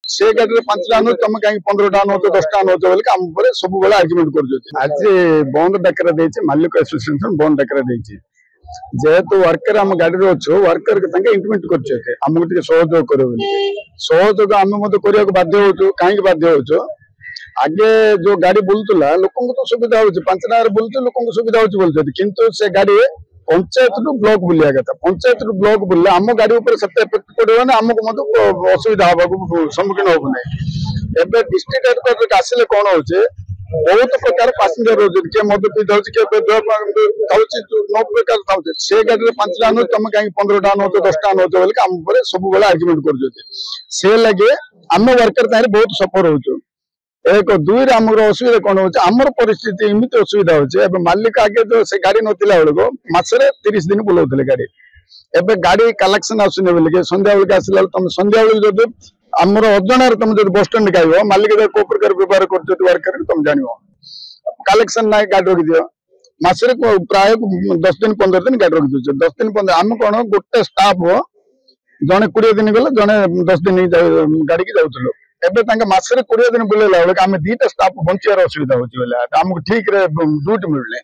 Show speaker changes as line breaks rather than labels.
से गाड़ी 5 टा नो तुम कहीं 15 टा नो तो 10 टा नो तो बोल हम पर सब बेला आर्गुमेंट कर आज बंद डाकरा देछि मालिक एसोसिएशन बंद डाकरा देछि जेहेतु वर्कर आम गाड़ी अच्छे वर्कर इंटिमेट कर आमको सहयोग कर सहयोग आम करने बाध्य हो कहीं बाध्य हो आगे जो गाड़ी बुलूला लोक तो सुविधा हो 5 टा बुलूचे लोक सुविधा हो बोलते किंतु से गाड़ी पंचायत रु ब्लॉक बुलिया कथा पंचायत रु ब्लॉक बुल्ले आम गाड़ी से इफेक्ट पड़े आमको असुविधा हवा सम्मुखीन हबू ना एवं डिस्ट्रिक्ट हेडक्वार्टर आसिले कौन हो बहुत प्रकार पैसेंजर रोचे किए मद पी था नौ प्रकार था से गाड़ी 5 टा नो तुम कहीं 15 टा नो तो 10 टा नो तो बोल आम पर सब बेला आर्गुमेंट कर लगे आम वर्कर बहुत सफर हो एक दुई आमर असुविधा कौन हो आमर परिस्थिति एमती असुविधा हो मालिक आगे जो से गाड़ी नथिला बेलू मसरे 30 दिन बुलाऊले गाड़ी एवं गाड़ी कलेक्शन आसुनी बोलिए संध्या बेल आसला तुम संध्या बेल जो आमर अजणार तुम जो बस स्टाण्ड खाइब मालिक को प्रकार व्यवहार कर वर्कर तुम जान कलेक्शन ना गाड़ी रखी दियो मसरे प्राय 10 दिन 15 दिन गाड़ी रखी दे 10 दिन 15 आम कौन गोटे स्टाफ जड़े 20 दिन गले जड़े 10 दिन गाड़ी की जाऊँ एवं मसरे 20 दिन बुलेला बेलू आम 2टा स्टाफ बचार असुविधा होमको ठीक ड्यूटी मिलने।